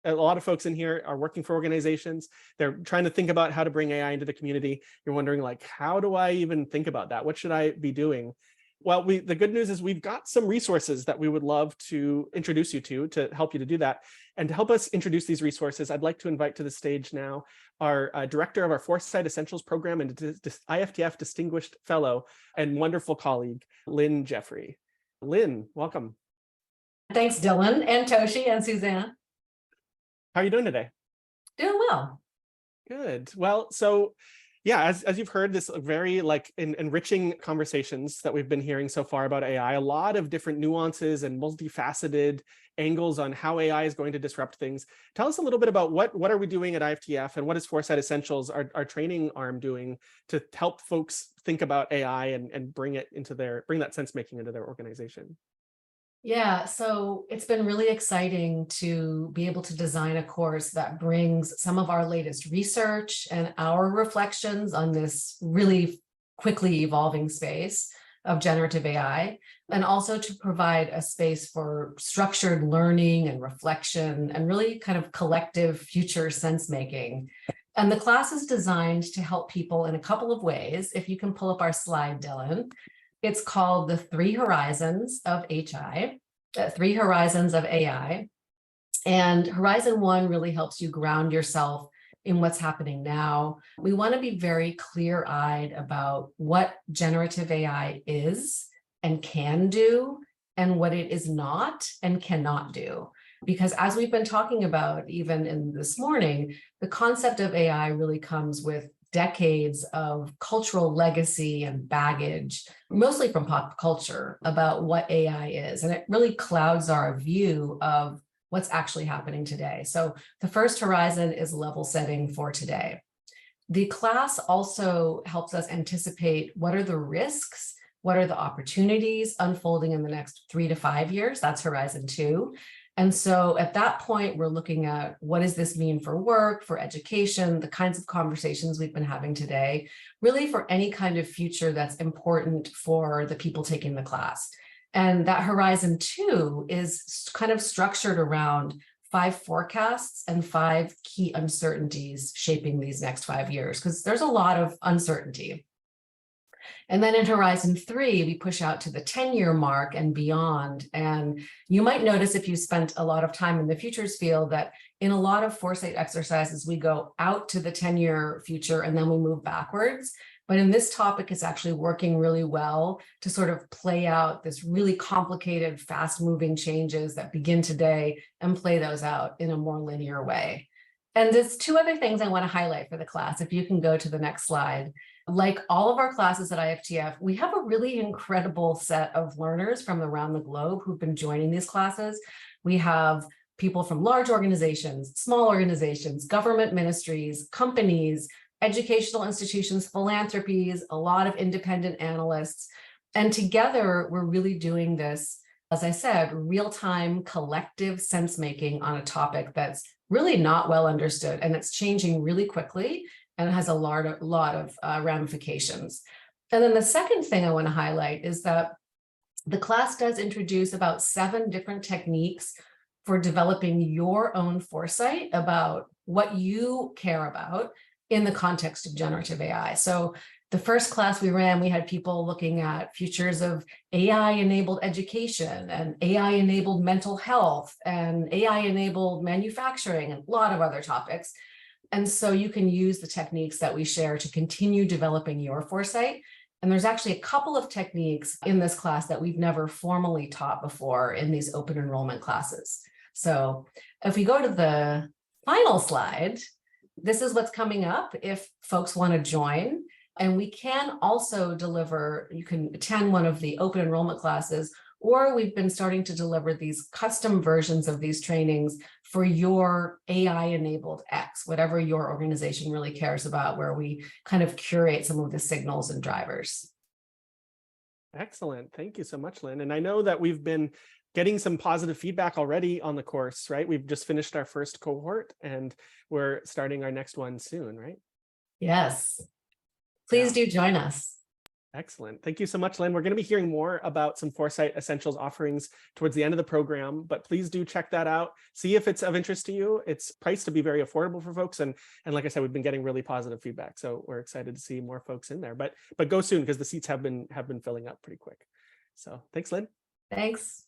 a lot of folks in here are working for organizations. They're trying to think about how to bring AI into the community. You're wondering, like, how do I even think about that? What should I be doing? Well, the good news is we've got some resources that we would love to introduce you to help you to do that. And to help us introduce these resources, I'd like to invite to the stage now our director of our Foresight Essentials program and IFTF Distinguished Fellow and wonderful colleague, Lynn Jeffrey. Lynn, welcome. Thanks, Dylan and Toshi and Suzanne. How are you doing today? Doing well. Good. Well, so yeah, as you've heard, this very enriching conversations that we've been hearing so far about AI, a lot of different nuances and multifaceted angles on how AI is going to disrupt things. Tell us a little bit about what are we doing at IFTF and what is Foresight Essentials, our training arm, doing to help folks think about AI and bring that sense making into their organization. Yeah, so it's been really exciting to be able to design a course that brings some of our latest research and our reflections on this really quickly evolving space of generative AI, and also to provide a space for structured learning and reflection and really kind of collective future sense making. And the class is designed to help people in a couple of ways. If you can pull up our slide, Dylan. It's called the 3 Horizons of HI, 3 Horizons of AI. And Horizon 1 really helps you ground yourself in what's happening now. We want to be very clear-eyed about what generative AI is and can do and what it is not and cannot do. Because as we've been talking about even in this morning, the concept of AI really comes with decades of cultural legacy and baggage, mostly from pop culture, about what AI is. And it really clouds our view of what's actually happening today. So the first horizon is level setting for today. The class also helps us anticipate what are the risks, what are the opportunities unfolding in the next 3 to 5 years. That's Horizon 2. And so at that point, we're looking at what does this mean for work, for education, the kinds of conversations we've been having today, really for any kind of future that's important for the people taking the class. And that Horizon 2 is kind of structured around 5 forecasts and 5 key uncertainties shaping these next 5 years, because there's a lot of uncertainty. And then in Horizon 3, we push out to the 10-year mark and beyond. And you might notice if you spent a lot of time in the futures field that in a lot of foresight exercises, we go out to the 10-year future and then we move backwards. But in this topic, it's actually working really well to sort of play out this really complicated, fast-moving changes that begin today and play those out in a more linear way. And there's 2 other things I want to highlight for the class. If you can go to the next slide. Like all of our classes at IFTF, we have a really incredible set of learners from around the globe who've been joining these classes. We have people from large organizations, small organizations, government ministries, companies, educational institutions, philanthropies, a lot of independent analysts. And together, we're really doing this, as I said, real-time collective sense-making on a topic that's really not well understood, and it's changing really quickly and has a lot of ramifications. And then the second thing I want to highlight is that the class does introduce about 7 different techniques for developing your own foresight about what you care about in the context of generative AI. So the first class we ran, we had people looking at futures of AI-enabled education and AI-enabled mental health and AI-enabled manufacturing and a lot of other topics. And so you can use the techniques that we share to continue developing your foresight. And there's actually a couple of techniques in this class that we've never formally taught before in these open enrollment classes. So if we go to the final slide, this is what's coming up if folks want to join. And we can also deliver, you can attend one of the open enrollment classes, or we've been starting to deliver these custom versions of these trainings for your AI-enabled X, whatever your organization really cares about, where we kind of curate some of the signals and drivers. Excellent. Thank you so much, Lynn. And I know that we've been getting some positive feedback already on the course, right? We've just finished our first cohort and we're starting our next one soon, right? Yes. Please do join us. Excellent. Thank you so much, Lynn. We're going to be hearing more about some Foresight Essentials offerings towards the end of the program, but please do check that out. See if it's of interest to you. It's priced to be very affordable for folks. And like I said, we've been getting really positive feedback. So we're excited to see more folks in there, but go soon because the seats have been filling up pretty quick. So thanks, Lynn. Thanks.